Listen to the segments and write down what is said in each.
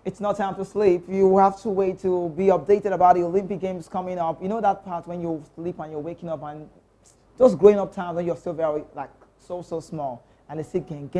It's not time to sleep. You have to wait to be updated about the Olympic Games coming up. You know that part when you sleep and you're waking up and just growing up times when you're still very, like, so small. And they say, gang,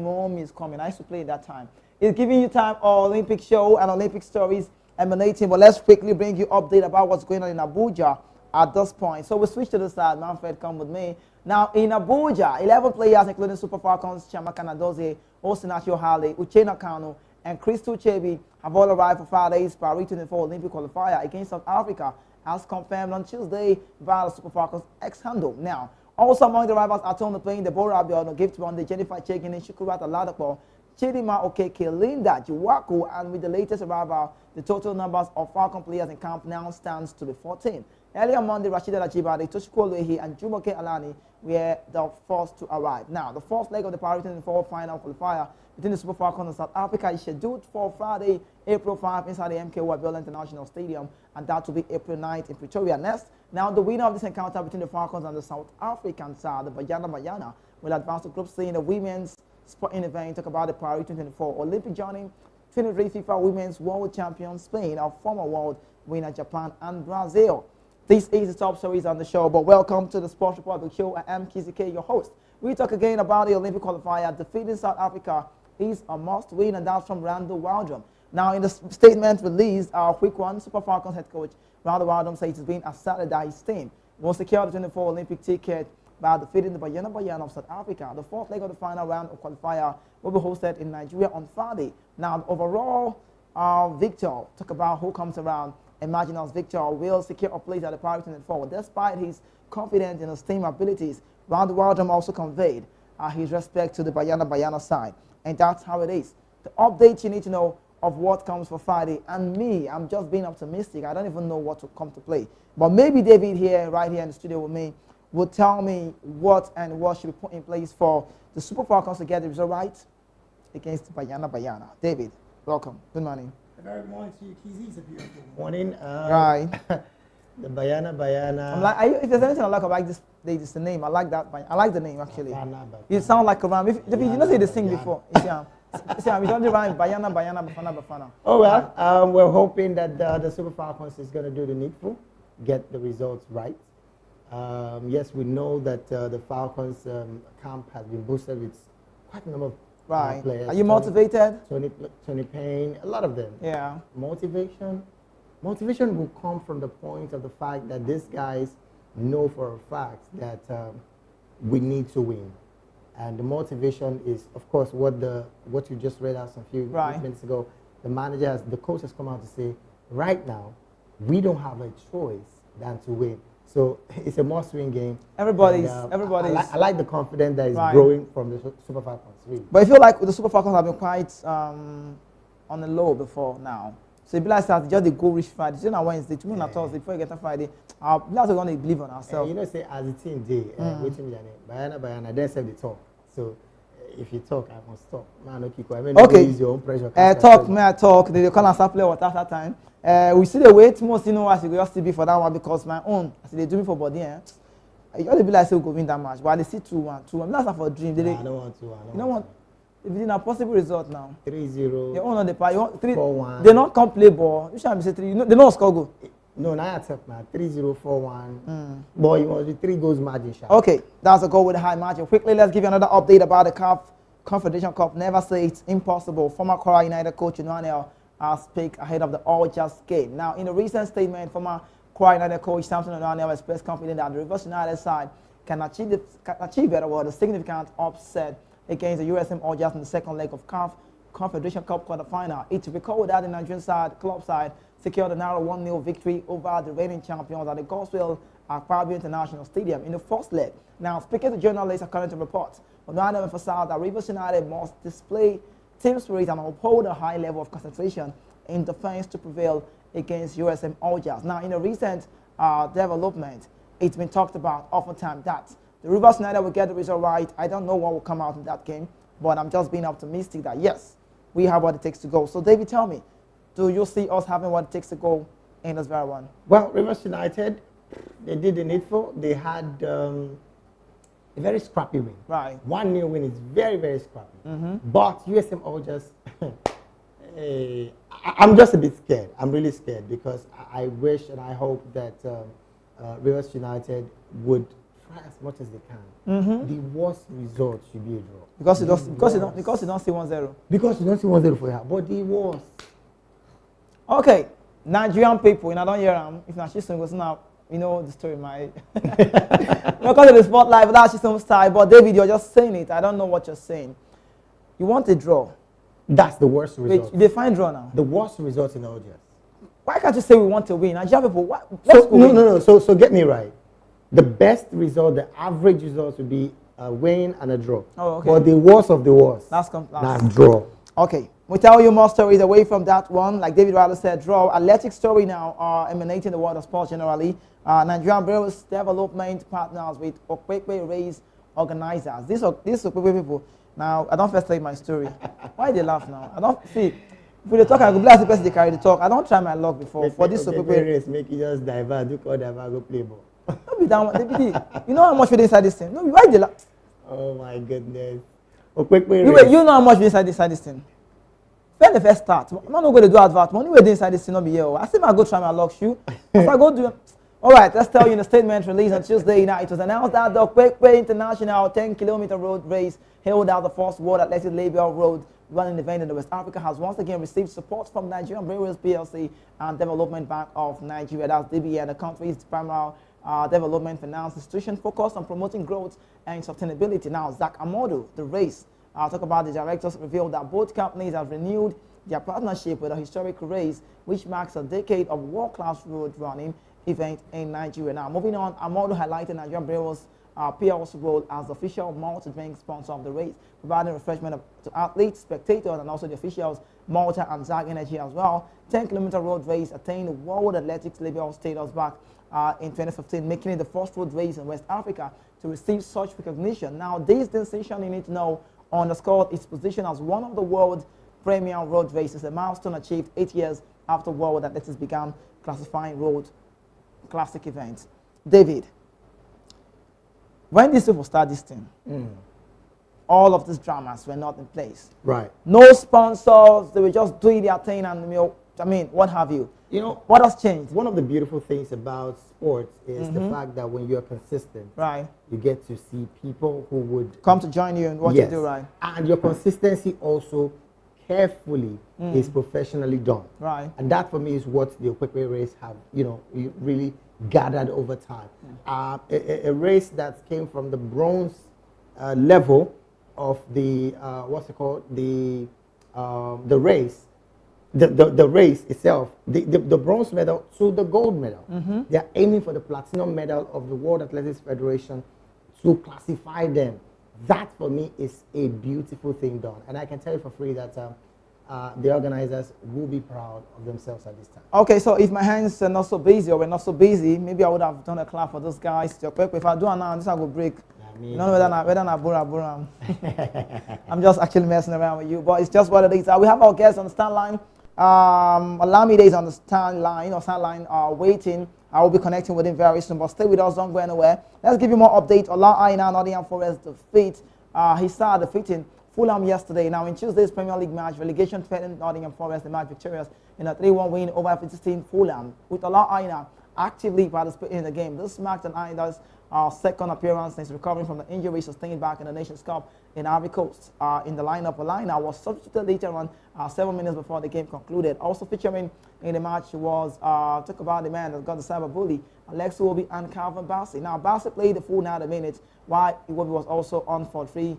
mommy is coming. I used to play at that time. It's giving you time for Olympic show and Olympic stories emanating. But let's quickly bring you update about what's going on in Abuja at this point. So we switch to the side. Manfred, come with me. Now, in Abuja, 11 players, including Super Falcons, Chiamaka Nnadozie, Oseni Hale, Uchenna Kanu, and Crystal Chebi, have all arrived for Friday's Paris 24 Olympic qualifier against South Africa, as confirmed on Tuesday via the Super Falcons X handle. Now, also among the rivals are Tony playing Deborah Abiodun, Gift Monday, Jennifer Chegin, Shukurat Aladapo, Chidima Okeke, Linda Juwaku, and with the latest arrival, the total numbers of Falcon players in camp now stands to be 14. Earlier Monday, Rashida Lajibade, Toshiko Lehi, and Jumoke Alani were the first to arrive. Now, the first leg of the Paris 24 final qualifier between the Super Falcons and South Africa is scheduled for Friday, April 5 inside the MKO Abiola International Stadium, and that will be April 9th in Pretoria. Next, now the winner of this encounter between the Falcons and the South African side, the Banyana, will advance to Group C in the women's sporting event. Talk about the Paris 2024 Olympic journey. 23 FIFA Women's World Champion Spain, our former world winner Japan and Brazil. This is the top stories on the show, but welcome to the Sports Report show. I am KZK, your host. We talk again about the Olympic qualifier. Defeating South Africa is a must-win, and that's from Randall Waldrum. Now, in the statement released, our quick one, Super Falcons head coach Randall Waldrum says it's been asserted that his team will secure the 24 Olympic ticket by defeating the Banyana of South Africa. The fourth leg of the final round of qualifier will be hosted in Nigeria on Friday. Now, the overall victor, talk about who comes around. Imagine us Victor will secure a place at the Paris 24. Despite his confidence in his team abilities, Randall Waldrum also conveyed his respect to the Banyana side. And that's how it is. The update you need to know of what comes for Friday. And me, I'm just being optimistic. I don't even know what to come to play. But maybe David here, right here in the studio with me, will tell me what should be put in place for the Super Falcons to get the result right against Banyana. David, welcome. Good morning. Very good morning to you, Kizzy. It's a beautiful morning. Right. The Banyana. I'm like, if there's anything I like about this the name. I like that. I like the name actually. You sound like a rhyme. If you not say the sing before, we don't rhyme Bafana. Oh well, we're hoping that the Super Falcons is going to do the needful, get the results right. Yes, we know that the Falcons camp has been boosted with quite a number of players. Are you motivated? Tony Payne, a lot of them. Yeah. Motivation will come from the point of the fact that these guys know for a fact that we need to win. And the motivation is, of course, what you just read out a few minutes ago. The coach has come out to say, right now, we don't have a choice than to win. So it's a must-win game. Everybody's. I like the confidence that is growing from the Super Falcons. Really. But I feel like the Super Falcons have been quite on the low before now. So if like that, just the go reach Friday. Today on Wednesday, tomorrow on Thursday, before you get to Friday, we're going to believe on ourselves. You know, say as a team day, waiting with your name, Banyana, then say the talk. So if you talk, I must talk. Man, okay. Use your own pressure. Talk, may I talk? They call us play water at that time. We see the wait most, as you go just be for that one because my own, as they do me for body, you ought to be like say we go win that match, but they see 2-1. That's not for a dream. I don't want to. You don't want. If it's a possible result now. 3-0. They own on the part. 4-1. They don't come play ball. You should say 3. They don't score goal. No, now I accept now. 3-0, 4-1. Boy, you must be 3 goals margin. Okay, that's a goal with a high margin. Quickly, let's give you another update about the CAF Confederation Cup. Never say it's impossible. Former Kora United coach Emmanuel speak ahead of the All Just game. Now, in a recent statement, former Kora United coach Samson Emmanuel expressed confidence that the Rivers United side can achieve a significant upset against the USM All Just in the second leg of CAF Confederation Cup quarterfinal. It's recalled that the Nigerian club side secured a narrow 1-0 victory over the reigning champions at the Gospel Akpabio International Stadium in the first leg. Now, speaking to journalists according to reports, Emmanuel emphasized that Rivers United must display team spirit and uphold a high level of concentration in defense to prevail against USM All Just. Now, in a recent development, it's been talked about oftentimes that the Rivers United will get the result right. I don't know what will come out in that game, but I'm just being optimistic that, yes, we have what it takes to go. So, David, tell me, do you see us having what it takes to go in this very one? Well, Rivers United, they did the needful. They had a very scrappy win. Right. 1-0 win is very, very scrappy. But USM All Just, I'm just a bit scared. I'm really scared because I wish and I hope that Rivers United would try as much as they can. The worst result should be a draw. Because you don't see 1-0. Because you don't see 1-0 for you, but the worst. Okay, Nigerian people, I don't hear them. If not, she's goes now. You know the story, my. Because of the spotlight, but that's just style. But David, you're just saying it. I don't know what you're saying. You want a draw. That's the worst result. Wait, they find draw now. The worst result in audience. Why can't you say we want to win? Nigerian people, what? No. So get me right. The best result, the average result would be a win and a draw. Oh, okay. But the worst of the worst. That's draw. Okay. We tell you more stories away from that one. Like David Riley said, draw. Athletic story now are emanating the world of sports generally. Nigerian Brewers development partners with Okpekpe race organizers. These Okpekpe people. Now, I don't first tell you my story. Why they laugh now? I don't see. If they talk, I go blast the person they carry the talk. I don't try my luck before. For this Okpekpe race, make you just divert. Do call divert, go play ball. Don't be down. You know how much we inside this thing. No, why they laugh? Oh my goodness. Okpekpe race. You know how much we inside this thing. When the first start, I'm not going to do advert. Money we're inside this thing, not be here. I say I go try my luck shoe. If I go do. All right, let's tell you in a statement released on Tuesday night. It was announced that the Okpekpe International 10-kilometer road race held at the first World Athletic Label Road running event in the West Africa has once again received support from Nigerian Brewers PLC and Development Bank of Nigeria. That's DBN, the country's primary development finance institution focused on promoting growth and sustainability. Now, Zach Amodu, the race, talk about the directors, revealed that both companies have renewed their partnership with a historic race, which marks a decade of world-class road running event in Nigeria. Now, moving on, Amodu highlighted Nigerian Brewers PLC role as the official multi-drink sponsor of the race, providing refreshment to athletes, spectators, and also the officials, Malta and Zag Energy as well. 10-kilometer road race attained World Athletics label status back in 2015, making it the first road race in West Africa to receive such recognition. Now, this decision, you need to know, underscored its position as one of the world's premier road races, a milestone achieved 8 years after World Athletics began classifying road classic events. David, when these people start this thing, all of these dramas were not in place. Right. No sponsors, they were just doing their thing and, what have you. You know, what has changed? One of the beautiful things about sports is the fact that when you're consistent, right, you get to see people who would come to join you in what you do, right? And your consistency also carefully is professionally done. Right. And that for me is what the Okpekpe race have, really gathered over time. A race that came from the bronze level of the the race. The race itself, the bronze medal to the gold medal. They are aiming for the platinum medal of the World Athletics Federation to classify them. That for me is a beautiful thing done. And I can tell you for free that the organizers will be proud of themselves at this time. Okay, so if my hands are not so busy or we're not so busy, maybe I would have done a clap for those guys. If I do it now, this I will break. You don't know whether I bura. I'm just actually messing around with you, but it's just what it is. We have our guests on the stand line. Olamide is on the stand line waiting. I will be connecting with him very soon, but stay with us, don't go anywhere. Let's give you more updates. Ola Aina, Nottingham Forest defeat. He started defeating Fulham yesterday. Now in Tuesday's Premier League match, relegation threatened Nottingham Forest, the match victorious in a 3-1 win over 15 Fulham, with Ola Aina actively participating in the game. This marked an Aina's second appearance since recovering from the injury sustained back in the Nations Cup in Ivory Coast. In the lineup, Olaina was substituted later on, 7 minutes before the game concluded. Also featuring in the match was, talk about the man that got the cyberbully, Alex Iwobi and Calvin Bassey. Now, Bassey played the full 90 minutes, while Iwobi was also on for 3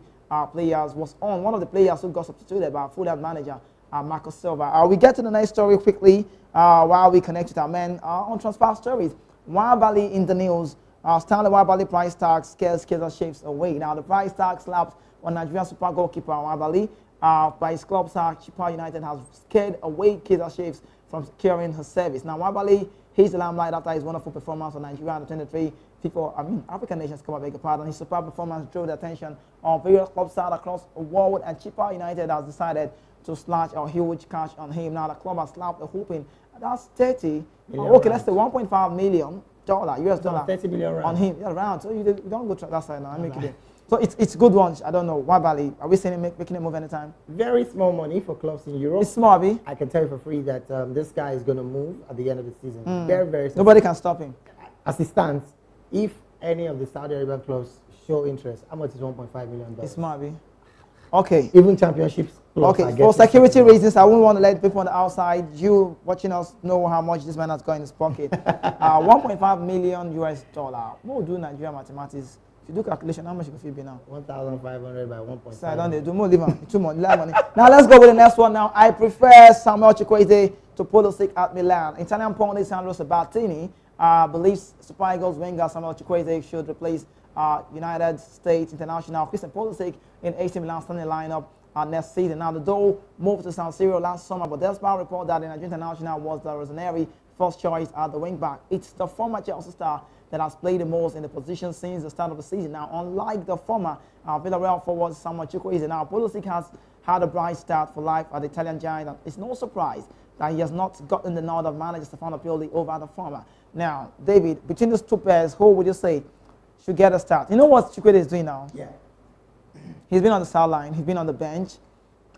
players, was on one of the players who got substituted by Fulham manager, Marcus Silva. We get to the next story quickly while we connect with our men on transfer stories. Wabali in the news. Stanley Wabali price tag scares Kaizer Chiefs away. Now, the price tag slapped on Nigerian super goalkeeper Wabali by his club side, Chippa United has scared away Kaizer Chiefs from securing her service. Now, Wabali hits the limelight after his wonderful performance on Nigeria under 23 African Nations Cup, I beg your pardon. His superb performance drew the attention of various club sides across the world, and Chippa United has decided to slash a huge cash on him. Now, the club has slapped the hooping. That's 30. Okay, let's say $1.5 million US dollar 30 million on him. Yeah, round. So you don't go to that side now. I make it. So it's good one. I don't know. Why Bali? Are we seeing him making a move anytime? Very small money for clubs in Europe. It's small, Abi. I can tell you for free that this guy is going to move at the end of the season. Very, very simple. Nobody can stop him. As it stands, if any of the Saudi Arabian clubs show interest, how much is $1.5 million? It's small, Abi. Okay. Even championships. Okay, for security reasons, I wouldn't want to let people on the outside, you watching us, know how much this man has got in his pocket. 1.5 million US dollar. What would do Nigeria mathematics? If you do calculation, how much you could be now? 1,500 by 1.5. So I don't do more live too much money. Now let's go with the next one. Now I prefer Samuel Chukwueze to Pulisic at Milan. Italian pundit Sandro Sabatini believes Super Eagles winger Samuel Chukwueze should replace United States international Christian Pulisic in AC Milan starting lineup next season. Now the duo moved to San Siro last summer, but despite report that the Nigerian international was the Rossoneri first choice at the wing back, it's the former Chelsea star that has played the most in the position since the start of the season. Now, unlike the former Villarreal forward Samuel Chukwueze, now Pulisic has had a bright start for life at the Italian giant, and it's no surprise that he has not gotten the nod of manager Stefano Pioli over the former. Now, David, between these two pairs, who would you say should get a start? You know what Chukwueze is doing now? Yeah. He's been on the sideline, he's been on the bench,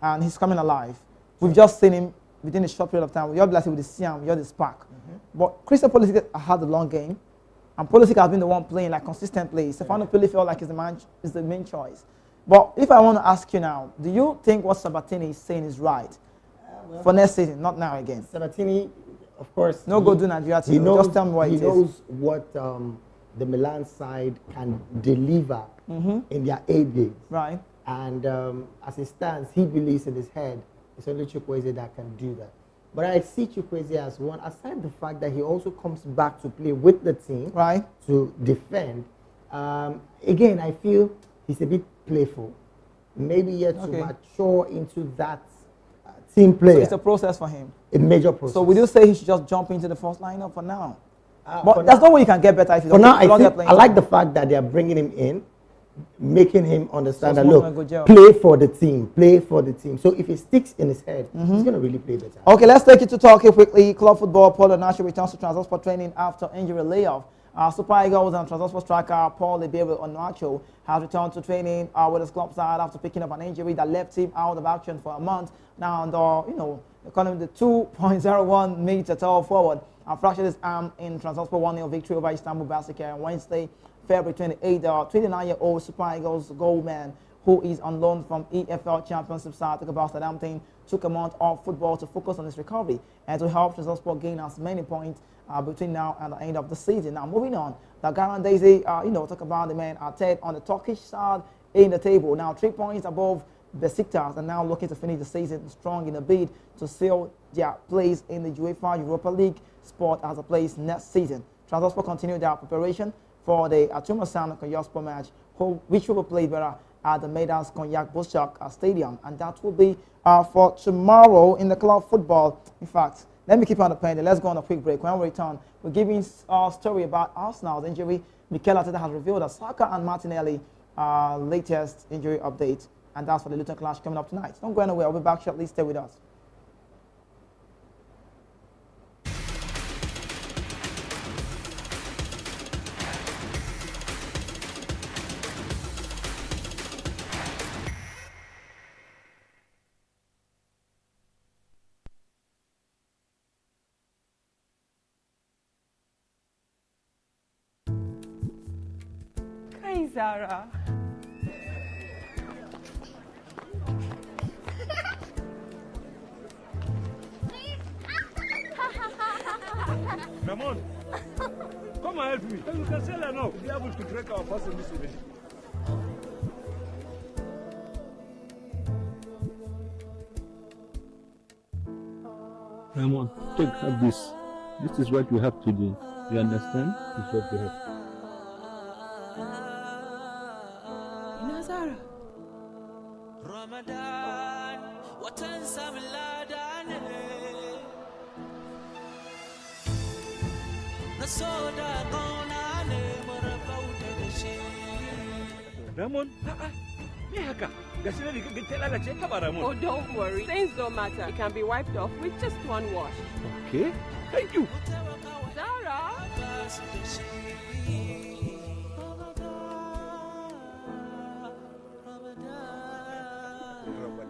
and he's coming alive. We've just seen him within a short period of time. You're blessed with the Siam, you're the spark. But Christian Pulisic had the long game, and Pulisic has been the one playing like consistently. Stefano Pioli felt like he's the main choice. But if I want to ask you now, do you think what Sabatini is saying is right for next season, not now again? Sabatini, of course. No go do Nigeria team. Just tell me what it is. He knows what the Milan side can deliver in their 8 games. Right. And as it stands, he believes in his head it's only Chukwueze that can do that. But I see Chukwueze as one, aside the fact that he also comes back to play with the team, right, to defend. Again, I feel he's a bit playful, maybe yet to mature into that team player. So it's a process for him. A major process. So would you say he should just jump into the first lineup for now? But that's not where you can get better if you don't. For now, I like the the fact that they are bringing him in, making him understand that, look, play for the team, play for the team. So if he sticks in his head, he's going to really play better. Okay, let's take it to Turkey quickly. Club football, Paul Onacho returns to Trabzonspor training after injury layoff. Super Eagles and Trabzonspor striker Paul Onacho has returned to training with his club side after picking up an injury that left him out of action for a month. Now, according to the 2.01 meter tall forward, fractured his arm in Trabzonspor 1-0 victory over Istanbul Basaksehir on Wednesday, February 28. The 29-year-old Super Eagles goalman, who is on loan from EFL Championship side about Southampton, took a month off football to focus on his recovery and to help Trabzonspor gain as many points between now and the end of the season. Now, moving on, the Garan Daisy, talk about the men are third on the Turkish side in the table. Now, 3 points above Besiktas, and now looking to finish the season strong in a bid to seal their place in the UEFA Europa League spot as a place next season. Trabzonspor continue their preparation for the Atumasan Konyaspor match, which will be played at the Medas Konyak Boschak Stadium, and that will be for tomorrow in the club football. In fact, let me keep on the pen. Let's go on a quick break. When we return, we're giving a story about Arsenal's injury. Mikel Arteta has revealed that Saka and Martinelli latest injury update, and that's for the Luton clash coming up tonight. Don't go anywhere. I'll be back shortly. Stay with us. Zara. Come on. Come and help me. You can sell enough to be able to drink our person this evening. Ramon, have this. This is what you have to do. You understand? This is what you have to do. Ramon, oh, don't worry. Stains don't matter. It can be wiped off with just one wash. Okay, thank you. Zara!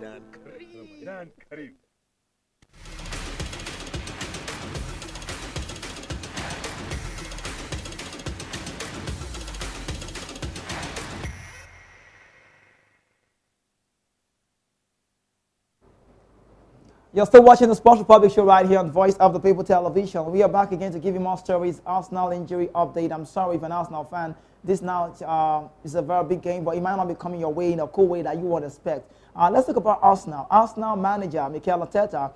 Dan Karim. You're still watching the Sports Republic show right here on Voice of the People Television. We are back again to give you more stories. Arsenal injury update. I'm sorry if an Arsenal fan. This now is a very big game, but it might not be coming your way in a cool way that you would expect. Let's talk about Arsenal. Arsenal manager Mikel Arteta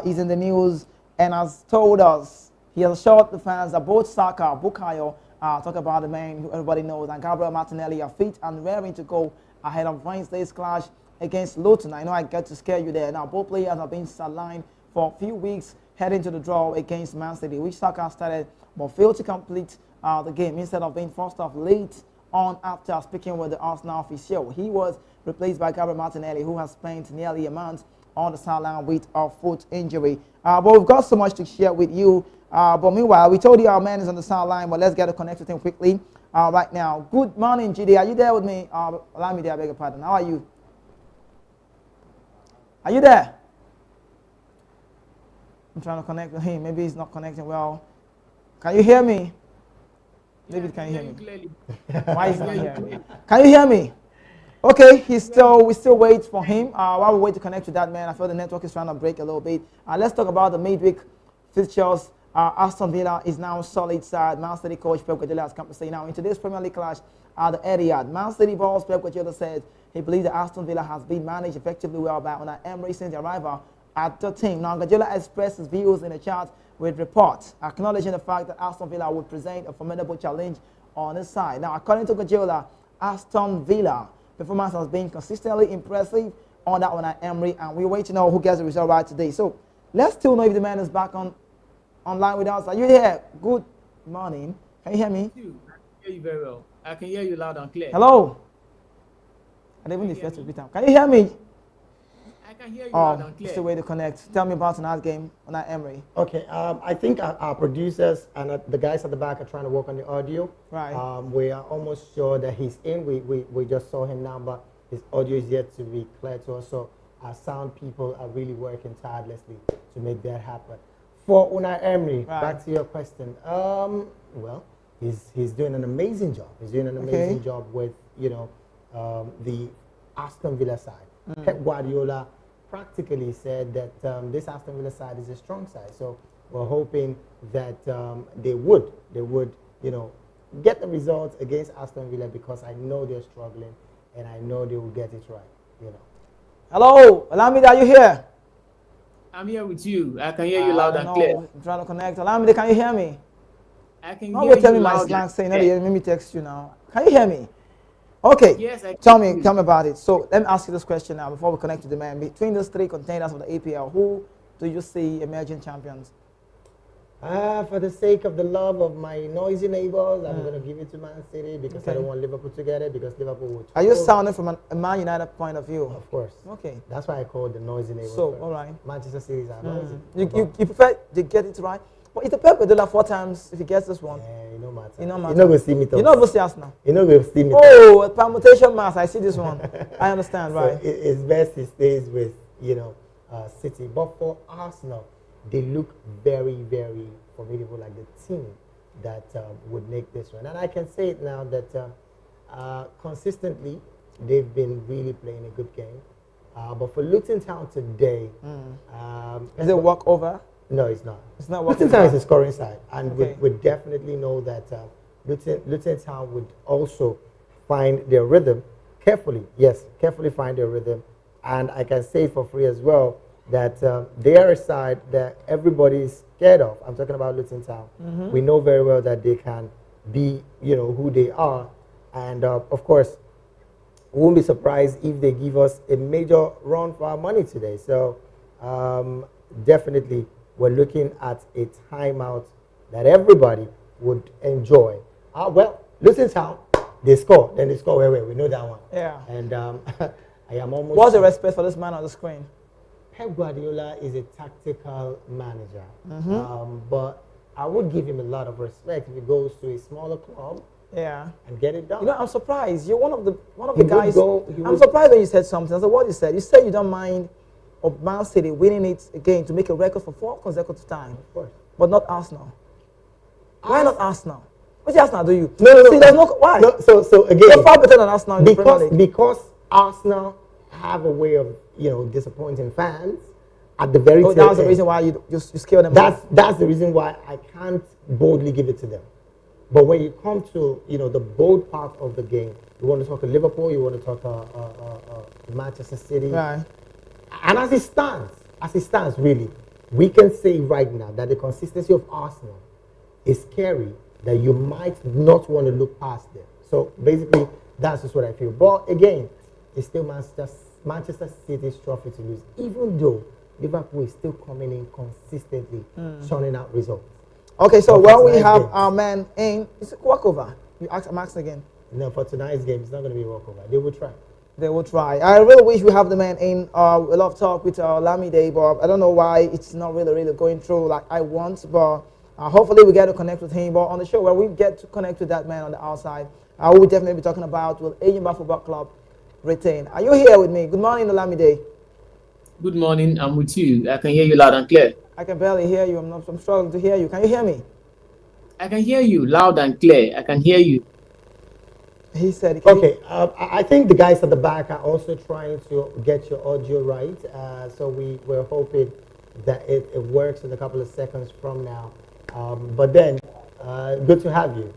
is in the news and has told us he has assured the fans that both Saka, Bukayo, talk about the man who everybody knows, and Gabriel Martinelli are fit and raring to go ahead of Wednesday's clash against Luton. I know I get to scare you there. Now, both players have been sidelined for a few weeks heading to the draw against Man City, which Saka started but failed to complete the game instead of being forced off late on after speaking with the Arsenal official. He was replaced by Gabriel Martinelli, who has spent nearly a month on the sideline with a foot injury. But we've got so much to share with you. But meanwhile, we told you our man is on the sideline, but let's get to connect with him quickly right now. Good morning, GD. Are you there with me? Allow me there, I beg your pardon. How are you? Are you there? I'm trying to connect with him. Maybe he's not connecting well. Can you hear me? David, can you hear me? Clearly. Why is he not hearing me? Can you hear me? Okay, we still wait for him. While we wait to connect with that man, I feel the network is trying to break a little bit. Let's talk about the midweek fixtures. Aston Villa is now solid side. Man City coach Pep Guardiola has come to say now in today's Premier League clash at the Etihad. Man City boss Pep Guardiola said he believes that Aston Villa has been managed effectively well by Unai Emery since the arrival at the team. Now, Guardiola expressed his views in a chat with reports, acknowledging the fact that Aston Villa would present a formidable challenge on his side. Now, according to Guardiola, Aston Villa performance has been consistently impressive under Unai Emery, and we wait to know who gets the result right today. So, let's still know if the man is back online with us. Are you here? Good morning. Can you hear me? I can hear you very well. I can hear you loud and clear. Hello? I didn't even the first repeat time. Can you hear me? I can hear you loud and clear. It's the way to connect. Tell me about tonight's game on that Emery. Okay, I think our producers and the guys at the back are trying to work on the audio. Right. We are almost sure that he's in. We just saw him now, but his audio is yet to be clear to us. So our sound people are really working tirelessly to make that happen. For Unai Emery, back to your question. Well, he's doing an amazing job. He's doing an amazing job with the Aston Villa side. Pep Guardiola practically said that this Aston Villa side is a strong side. So we're hoping that they would get the results against Aston Villa, because I know they're struggling and I know they will get it right. Hello, Olamide, are you here? I'm here with you. I can hear you loud and clear. I'm trying to connect. Olamide, can you hear me? I can Not hear you tell me loud my and slang saying clear. let me text you now. Can you hear me? Okay. Yes, I Tell can. me about it. So let me ask you this question now before we connect to the man. Between those three contenders of the APL, who do you see emerging champions? For the sake of the love of my noisy neighbors, I'm going to give it to Man City, because I don't want Liverpool to get it, because Liverpool would. Are you sounding from a Man United point of view? Of course. Okay. That's why I call it the noisy neighbors. So, first. all right. Manchester City are noisy. You prefer to get it right? But it's a Pep Guardiola 4 times if he gets this one. Yeah, you know matter. You know matter. You know go see me. You know go see us now. You know go see me. Oh, a permutation mass. I see this one. I understand, So right? it's best he stays with City. But for Arsenal, they look very, very formidable, like the team that would make this one. And I can say it now that consistently they've been really playing a good game. But for Luton Town today, Is it a walkover? no, it's not. It's not Luton walkover. Town is a scoring side, and Okay. we definitely know that Luton Town would also find their rhythm carefully. Yes, carefully find their rhythm. And I can say for free as well that they are a side that everybody's scared of. I'm talking about Luton Town. We know very well that they can be, who they are. And of course, we won't be surprised if they give us a major run for our money today. So definitely, we're looking at a timeout that everybody would enjoy. Well, Luton Town, they score. Then they score where we know that one. Yeah. And I am almost. What's the respect for this man on the screen? Pep Guardiola is a tactical manager, but I would give him a lot of respect if he goes to a smaller club Yeah. and get it done. You know, I'm surprised. You're one of the He would guys. he I'm would- surprised when you said something. I said, what you said? You said you don't mind of Man City winning it again to make a record for 4 consecutive times, Of course. but not Arsenal. Why not Arsenal? What did Arsenal do you? No. See, there's no why. No, so again, You're far better than Arsenal in the Premier League. because Arsenal have a way of disappointing fans at the very Oh, tail that was the end. reason why you scare them off. That's the reason why I can't boldly give it to them. But when you come to the bold part of the game, you want to talk to Liverpool, you want to talk Manchester City, Right. and as it stands, really, we can say right now that the consistency of Arsenal is scary. That you might not want to look past them. So basically, that's just what I feel. But again, it's still Manchester City's trophy to lose, even though Liverpool is still coming in consistently, churning out results. Okay, so But when for we tonight's have game- our man in, it's a walkover. I'm asking again. No, for tonight's game, it's not going to be a walkover. They will try. They will try. I really wish we have the man in. A lot of talk with Lamide, but I don't know why it's not really going through like I want. But hopefully we get to connect with him. But on the show where we get to connect with that man on the outside, we will definitely be talking about will Enyimba Football Club retain. Are you here with me? Good morning, Lamide. Good morning. I'm with you. I can hear you loud and clear. I can barely hear you. I'm struggling to hear you. Can you hear me? I can hear you loud and clear. I can hear you. He said. He can Okay, I think the guys at the back are also trying to get your audio right. So we're hoping that it works in a couple of seconds from now. But then, good to have you.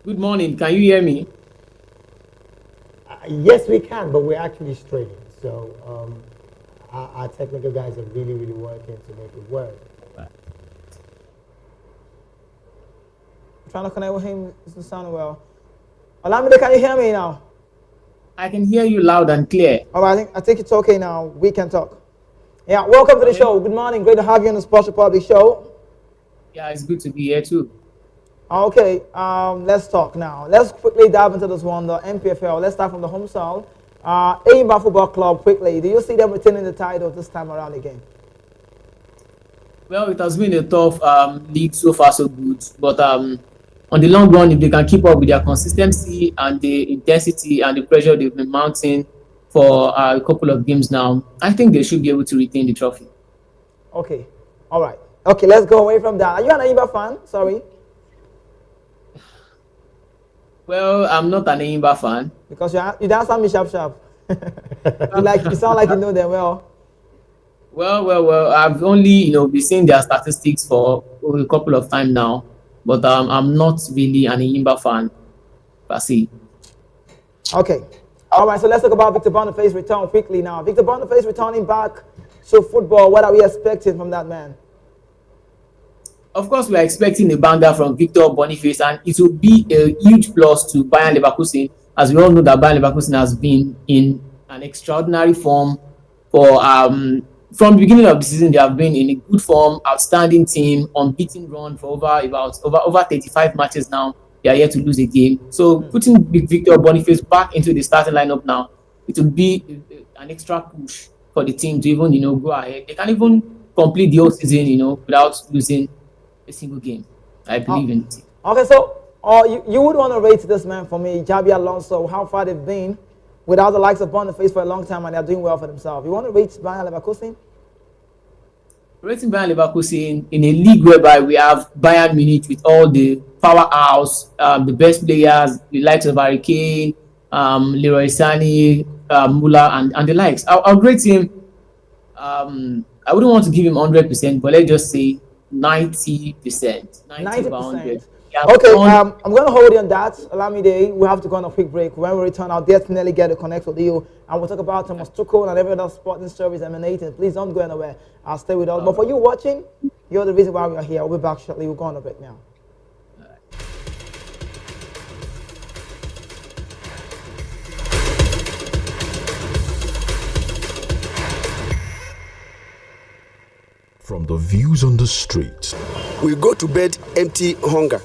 Good morning. Can you hear me? Yes, we can, but we're actually straining. So our technical guys are really working to make it work. trying to connect with him. It doesn't sound well. Olamide, can you hear me now? I can hear you loud and clear. All right, I think it's okay now. We can talk. Yeah, welcome to the show. Good morning. Great to have you on the Sports Republic show. Yeah, it's good to be here too. Okay, let's talk now. Let's quickly dive into this one, the MPFL. Let's start from the home side. Enyimba Football Club, quickly. Do you see them retaining the title this time around again? Well, it has been a tough league so far, so good. But on the long run, if they can keep up with their consistency and the intensity and the pressure they've been mounting for a couple of games now, I think they should be able to retain the trophy. Okay, all right. Okay, let's go away from that. Are you an Enyimba fan? Sorry. Well, I'm not an Enyimba fan. Because you dance on me sharp. You sound like you know them well. Well. I've only been seeing their statistics for a couple of times now, but I'm not really an Enyimba fan per se. Okay. All right, so let's talk about Victor Boniface return quickly now. Victor Boniface returning back to football. What are we expecting from that man? Of course, we are expecting a banger from Victor Boniface, and it will be a huge plus to Bayern Leverkusen, as we all know that Bayern Leverkusen has been in an extraordinary form for from the beginning of the season. They have been in a good form, outstanding team, unbeaten run for over 35 matches now. They are yet to lose a game. So putting Victor Boniface back into the starting lineup now, it will be an extra push for the team to even go ahead. They can even complete the whole season without losing a single game. I believe in it. Okay, so you would want to rate this man for me, Jabi Alonso, how far they've been without the likes of Boniface for a long time, and they're doing well for themselves. You want to rate Bayern Leverkusen? Rating Bayern Leverkusen in a league whereby we have Bayern Munich with all the powerhouse, the best players, the likes of Harry Kane, Leroy Sané, Müller, and the likes. I'll rate him. I wouldn't want to give him 100%, but let's just say 90%. 90%. Yeah, Okay, I'm going to hold you on that. Olamide, we have to go on a quick break. When we return, I'll definitely get to connect with you. And we'll talk about Thomas Tuchel and every other sporting service emanating. Please don't go anywhere. I'll stay with us. But for you watching, you're the reason why we are here. We'll be back shortly. We'll go on a break now. From the views on the street We go to bed empty hunger.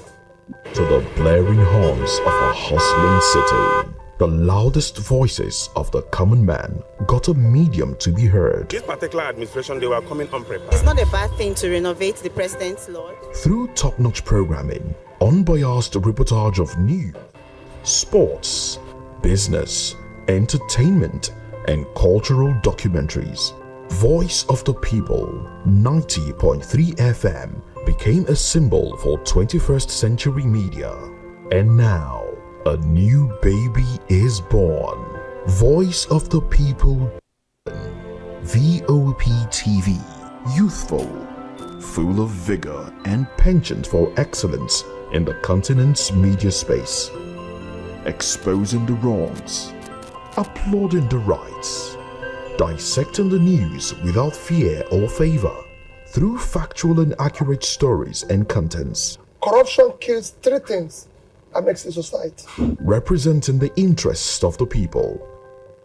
to the blaring horns of a hustling city, The loudest voices of the common man got a medium to be heard. This particular administration, they were coming unprepared. It's not a bad thing to renovate the president's lodge. Through top-notch programming, unbiased reportage of news, sports, business, entertainment, and cultural documentaries, Voice of the People 90.3 FM became a symbol for 21st century media. And now, a new baby is born. Voice of the People, VOP TV, youthful, full of vigor and penchant for excellence in the continent's media space, exposing the wrongs, applauding the rights, dissecting the news without fear or favor, through factual and accurate stories and contents. Corruption kills three things that makes a society. Representing the interests of the people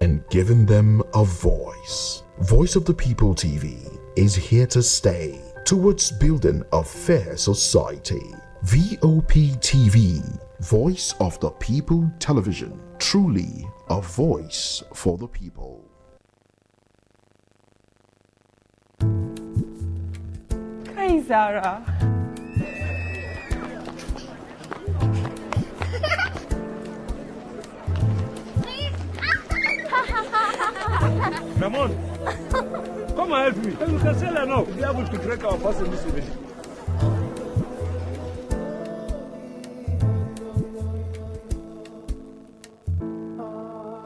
and giving them a voice. Voice of the People TV is here to stay towards building a fair society. VOP TV, Voice of the People Television, truly a voice for the people. Hi, Zara. Ramon, come and help me. You can sell enough to be able to drink our person this evening.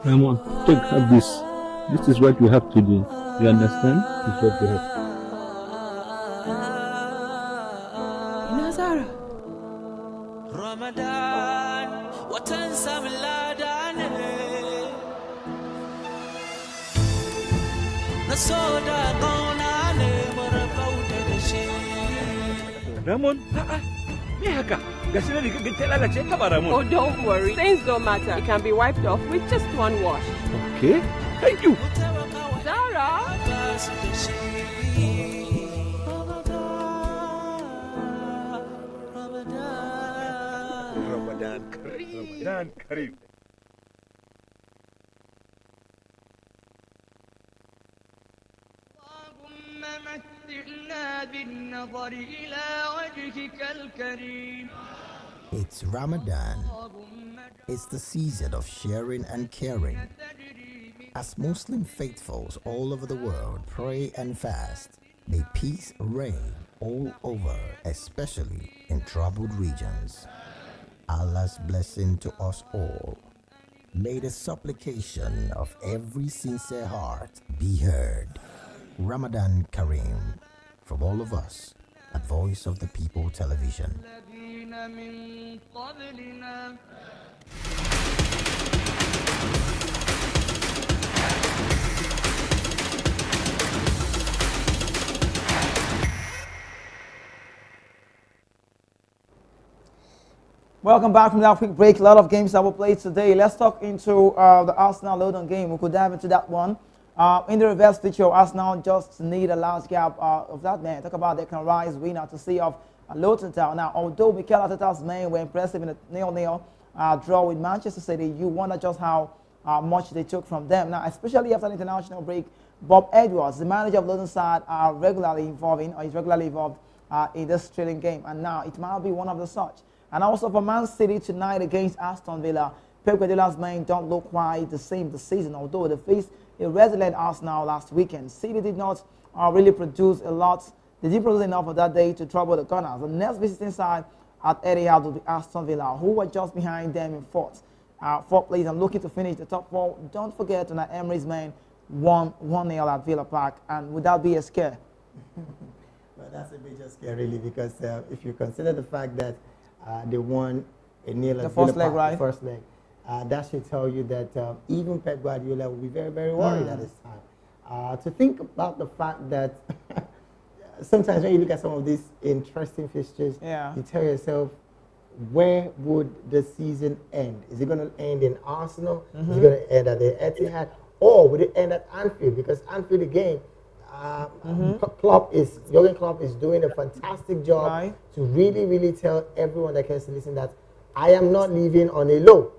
Ramon, have this. This is what you have to do. You understand? This is what you have to do. Zara. Ramadan, watan samladane. Nasoda kaunane marabauta dashi. Ramon, me haka. Ramon. Oh, don't worry. Stains don't matter. It can be wiped off with just one wash. Okay, thank you. Zara. Ramadan Kareem. Ramadan Kareem. It's Ramadan. It's the season of sharing and caring. As Muslim faithfuls all over the world pray and fast, may peace reign all over, especially in troubled regions. Allah's blessing to us all. May the supplication of every sincere heart be heard. Ramadan Kareem, from all of us at Voice of the People Television. Welcome back from that quick break. A lot of games that were played today. Let's talk into the Arsenal London game. We could dive into that one. In the reverse picture, Arsenal just need a last gap of that man. Talk about they can rise winner to see of Luton Town. Now, although Mikel Arteta's men were impressive in a 0-0 draw with Manchester City, you wonder just how much they took from them. Now, especially after the international break, Bob Edwards, the manager of Luton side, is regularly involved in this thrilling game. And now it might be one of the such. And also for Man City tonight against Aston Villa, Pep Guardiola's men don't look quite the same this season, although they faced a resilient Arsenal last weekend. City did not really produce a lot. They did produce enough of that day to trouble the Gunners. The next visiting side at Etihad will be Aston Villa, who were just behind them in fourth place and looking to finish the top four. Don't forget that Emery's men won 1-0 at Villa Park, and would that be a scare? Well, that's a major scare, really, because if you consider the fact that they won a nil at first Villa leg, Park, right? the first leg, that should tell you that even Pep Guardiola will be very, very worried at this time. To think about the fact that sometimes when you look at some of these interesting fixtures, you tell yourself, where would the season end? Is it going to end in Arsenal? Is it going to end at the Etihad? Or would it end at Anfield? Because Anfield again, Jurgen Klopp is doing a fantastic job to really, really tell everyone that can listen that I am not living on a low.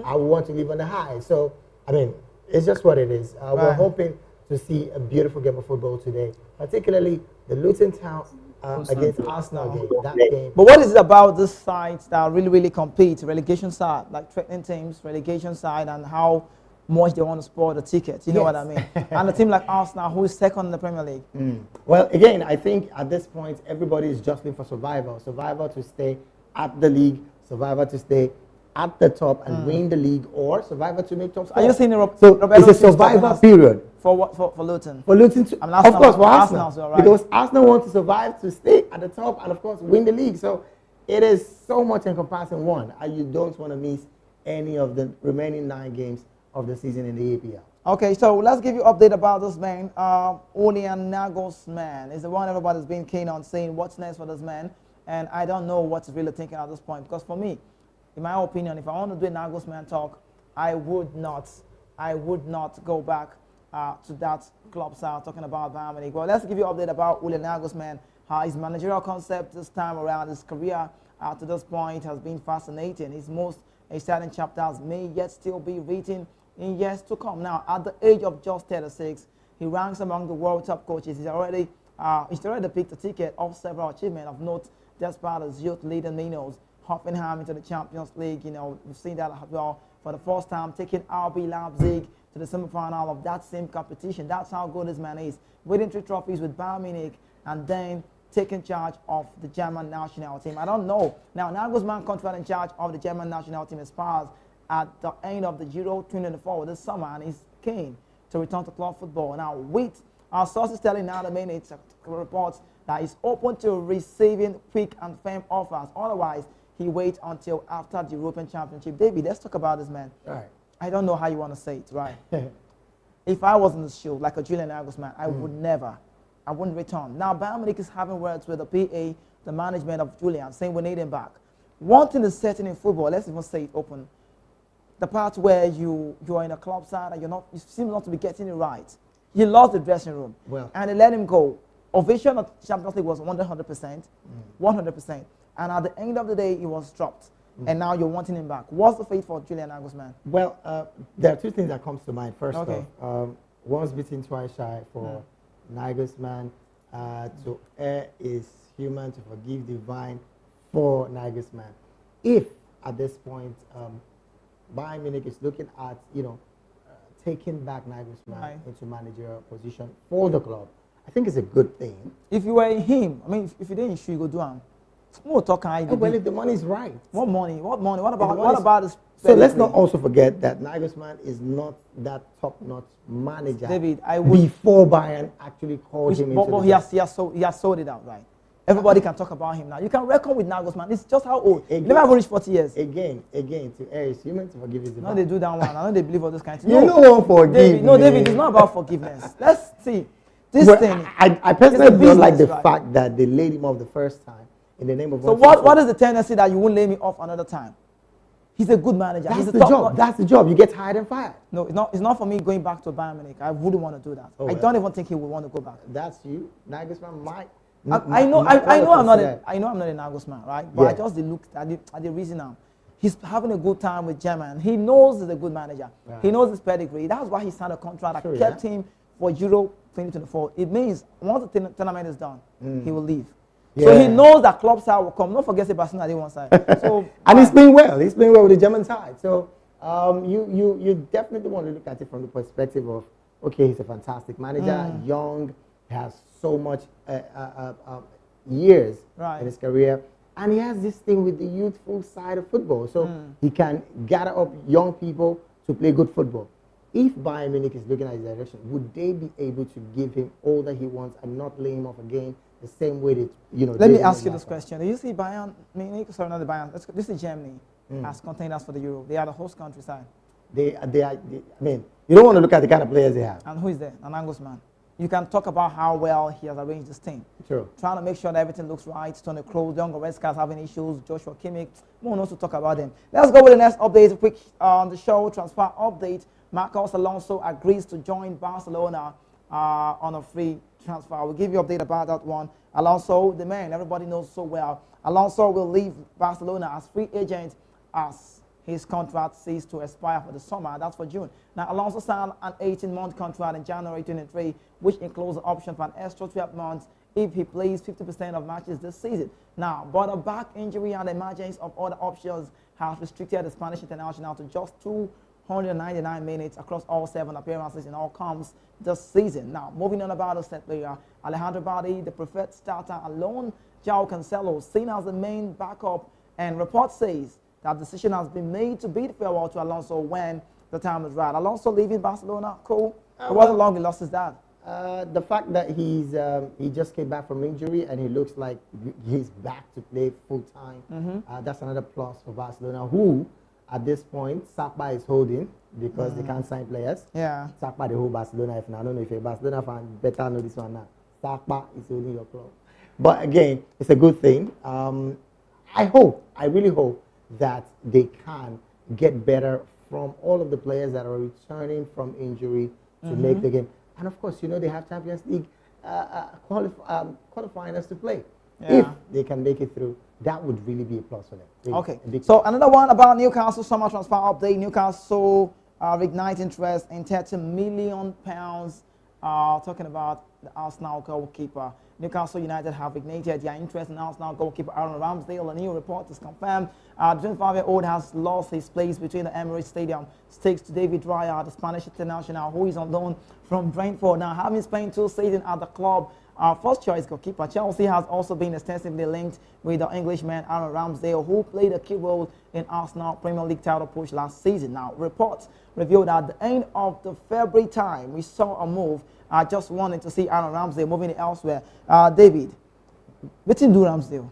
I want to live on a high. So, I mean, it's just what it is. We're hoping to see a beautiful game of football today, particularly the Luton Town against Arsenal game. That game. But what is it about this side that really compete, relegation side, like threatening teams, relegation side, and how much they want to spoil the ticket? You know what I mean? And a team like Arsenal, who is second in the Premier League. Well, again, I think at this point, everybody is jostling for survival. Survival to stay at the league, survival to stay at the top and win the league, or survival to make top four. Are you saying it's a survival period? For what? For Luton? For Luton, of course, for Arsenal. Right. Because Arsenal want to survive to stay at the top and, of course, win the league. So it is so much encompassing one, and you don't want to miss any of the remaining 9 games of the season in the APL. Okay, so let's give you an update about this man. Julian Nagelsmann is the one everybody's been keen on saying what's next for this man. And I don't know what he's really thinking at this point, because for me, in my opinion, if I want to do a Nagelsmann talk, I would not go back to that club side talking about Bayern Munich. Well, let's give you an update about Julian Nagelsmann. His managerial concept this time around, his career to this point has been fascinating. His most exciting chapters may yet still be written in years to come. Now, at the age of just 36, he ranks among the world top coaches. He's already picked a ticket of several achievements of note, despite his youth leading Minos, Hoffenheim into the Champions League. You know, we've seen that as well for the first time, taking RB Leipzig to the semi-final of that same competition. That's how good this man is. Winning 3 trophies with Bayern Munich and then taking charge of the German national team. I don't know. Now, Nagelsmann contract in charge of the German national team expires at the end of the Euro 2024 this summer, and he's keen to return to club football. Now, with our sources telling Now the Minute reports that he's open to receiving quick and firm offers. Otherwise, he waits until after the European Championship. David, let's talk about this man. All right. I don't know how you want to say it, right? If I was in the shoe, like a Julian Nagelsmann, I wouldn't return. Now, Bayern Munich is having words with the PA, the management of Julian, saying we need him back. One thing is certain in football, let's even say it open. The part where you are in a club side and you seem not to be getting it right. He lost the dressing room, and they let him go. Ovation of Champions League was 100%, 100%. And at the end of the day, he was dropped. And now you're wanting him back. What's the fate for Julian Nagelsmann? Well, there are 2 things that comes to mind. First off, once beaten, twice shy for Nagelsmann. To err is human, to forgive divine for Nagelsmann. If at this point Bayern Munich is looking at taking back Nagelsmann into managerial position for the club, I think it's a good thing. If you were him, I mean, if you didn't, you go do him. Small talk. Well, if the money is right. What money? What money? What about this? So let's not also forget that Nagelsmann is not that top-notch manager. David, I would before Bayern actually called him into but he has sold it out, right? Everybody can talk about him now. You can reckon with Nagelsmann. It's just how old. He never reached 40 years. Again, to err is human, to forgive is divine. No, they do that one. I know they believe all this kind of thing. You don't forgive. David, it's not about forgiveness. Let's see. This thing. I personally don't like the fact that they laid him off the first time in the name of. So what is the tendency that you won't lay me off another time? He's a good manager. That's the job. That's the job. You get hired and fired. No, it's not for me going back to Bayern Munich. I wouldn't want to do that. I don't even think he would want to go back. That's you. Nagelsmann might. I know I'm not a Nagelsmann, right? But I just look at the reason now. He's having a good time with German. He knows he's a good manager. Right. He knows his pedigree. That's why he signed a contract that kept him for Euro 2024. It means once the tournament is done, he will leave. Yeah. So he knows that club side will come. Don't forget Sebastian at one side. So and he's playing well. He's playing well with the German side. So you definitely want to look at it from the perspective of, okay, he's a fantastic manager, young, has so much years in his career, and he has this thing with the youthful side of football. So he can gather up young people to play good football. If Bayern Munich is looking at his direction, would they be able to give him all that he wants and not lay him off again the same way that, Let me ask you this question. Do you see Bayern Munich, sorry, not the Bayern, this is Germany, as contenders for the Euro? They are the host country side. They are, I mean, you don't want to look at the kind of players they have. And who is there? An Nagelsmann. You can talk about how well he has arranged this team. True. Trying to make sure that everything looks right. Tony Kroos, young Goretzka having issues. Joshua Kimmich. No one wants to talk about them. Let's go with the next update. Quick on the show. Transfer update. Marcos Alonso agrees to join Barcelona on a free transfer. We'll give you an update about that one. Alonso, the man everybody knows so well. Alonso will leave Barcelona as free agent as his contract ceased to expire for the summer. That's for June. Now, Alonso signed an 18-month contract in January 23, which includes the option for an extra 12 months if he plays 50% of matches this season. Now, but a back injury and the emergence of other options has restricted the Spanish international to just 299 minutes across all 7 appearances in all comps this season. Now, moving on about the set player, Alejandro Balde, the preferred starter, alone, João Cancelo, seen as the main backup, and report says that decision has been made to bid farewell to Alonso when the time is right. Alonso leaving Barcelona, cool. It wasn't long he lost his dad. The fact that he just came back from injury and he looks like he's back to play full time, that's another plus for Barcelona, who at this point Sakpa is holding because they can't sign players. Yeah. Sakpa they hold Barcelona. If I don't know if you're a Barcelona fan, better know this one now. Sakpa is holding your club. But again, it's a good thing. I really hope that they can get better from all of the players that are returning from injury to make the game. And of course, you know, they have Champions League qualifiers to play. Yeah. If they can make it through, that would really be a plus for them. Really, okay. So another one about Newcastle summer transfer update. Newcastle reignite interest in £30 million. Talking about the Arsenal goalkeeper. Newcastle United have ignited their interest in Arsenal goalkeeper Aaron Ramsdale. A new report is confirmed. The 25-year-old has lost his place between the Emirates Stadium stakes to David Raya, the Spanish international, who is on loan from Brentford. Now, having spent 2 seasons at the club, our first choice goalkeeper, Chelsea has also been extensively linked with the Englishman Aaron Ramsdale, who played a key role in Arsenal Premier League title push last season. Now, reports revealed at the end of the February time, we saw a move. I just wanted to see Aaron Ramsdale moving elsewhere. David, what did you do, Ramsdale?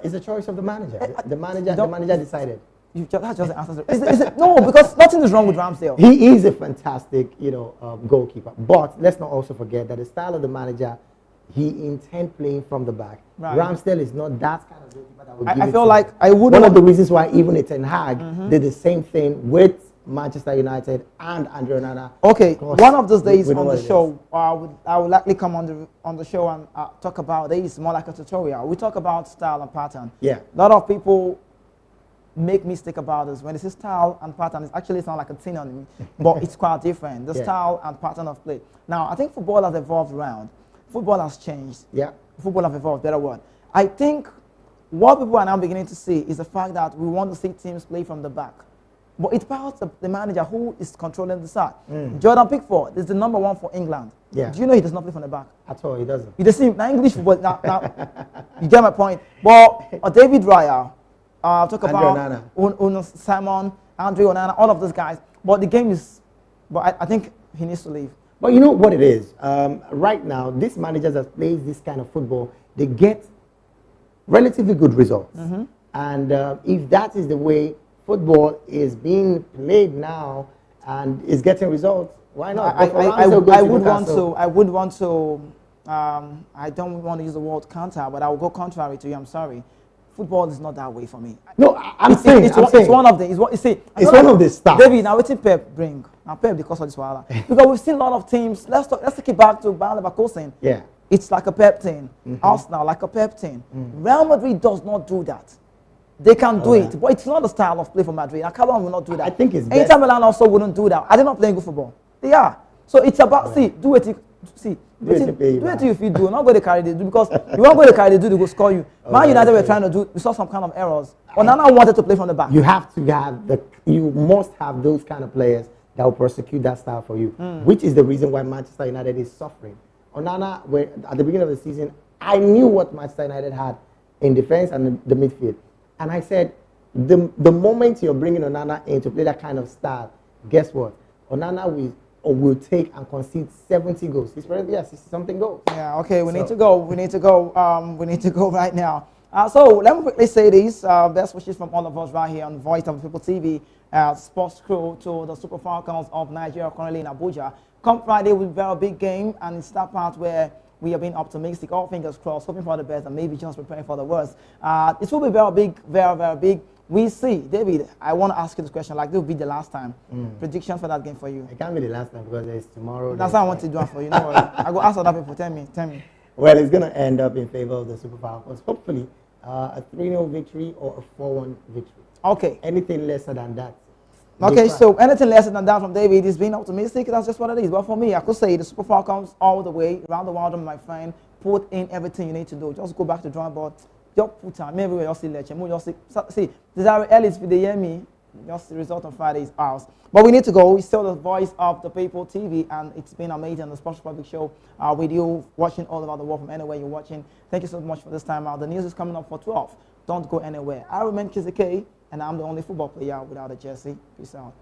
It's a choice of the manager. The manager decided. That's just the answer. No, because nothing is wrong with Ramsdale. He is a fantastic, goalkeeper. But let's not also forget that the style of the manager, he intends playing from the back. Right. Ramsdale is not that kind of goalkeeper that would give I feel like I would. One of the reasons why even Ten Hag did the same thing with Manchester United and Andre Onana. Okay, one of those days on the show, I would likely come on the show and talk about this more like a tutorial. We talk about style and pattern. Yeah. A lot of people make mistake about this. When they say style and pattern, it actually sounds like a synonym, but it's quite different. The style and pattern of play. Now, I think football has evolved around. Football has changed. Yeah. Football has evolved, better word. I think what people are now beginning to see is the fact that we want to see teams play from the back. But it's about the manager who is controlling the side. Jordan Pickford is the #1 for England. Yeah. Do you know he does not play from the back? At all, he doesn't. You see, now English football, now you get my point. But David Raya, talk about Simon, Andre Onana, all of those guys. But the game is, but I think he needs to leave. But you know what it is? Right now, these managers that play this kind of football, they get relatively good results. And if that is the way football is being played now and is getting results, why not? I don't want to use the word counter, but I will go contrary to you. I'm sorry. Football is not that way for me. No, I'm saying it's one of the. It's one of the stuff. David, now what did Pep bring? Now Pep because of this wala. Because we've seen a lot of teams. Let's take it back to Bayer Leverkusen. Yeah. It's like a Pep team. Arsenal like a Pep team. Real Madrid does not do that. They can do it, but it's not the style of play for Madrid. Carlo will not do that. I think it's Inter Milan also wouldn't do that. Are they not playing good football? They are. So it's about do it if you do. Not going to carry the do because you won't go to carry the do to go score you. Man United were trying to do. We saw some kind of errors. Onana wanted to play from the back. You have to have you must have those kind of players that will prosecute that style for you, which is the reason why Manchester United is suffering. Onana, at the beginning of the season, I knew what Manchester United had in defense and the midfield. And I said, the moment you're bringing Onana in to play that kind of style, guess what? Onana will take and concede 70 goals. He's probably 60-something goals. Yeah, okay, we need to go. We need to go right now. So let me quickly say this. Best wishes from all of us right here on Voice of the People TV, sports crew to the Super Falcons of Nigeria currently in Abuja. Come Friday will be a very big game, and it's that part where we are being optimistic, all fingers crossed, hoping for the best and maybe just preparing for the worst. It will be very big, very, very big. We see. David, I want to ask you this question, like this will be the last time. Predictions for that game for you? It can't be the last time because there's tomorrow. That's what I want to do it for you. No worry. I go ask other people. Tell me. Well, it's going to end up in favor of the Super Falcons. Hopefully, A 3-0 victory or a 4-1 victory. Okay. Anything lesser than that. Okay, so anything less than that from David is being optimistic. That's just what it is. But for me, I could say the Super Falcons all the way around the world, my friend. Put in everything you need to do. Just go back to drawing board. Just put time. Maybe we just see lecture. See, Desiree Ellis, if they hear me, just the result on Friday is ours. But we need to go. It's still the voice of the people TV, and it's been amazing. The Sports Public Show with you watching all over the world from anywhere you're watching. Thank you so much for this time out. The news is coming up for 12. Don't go anywhere. I remain Kizzy K, and I'm the only football player without a jersey. Peace out.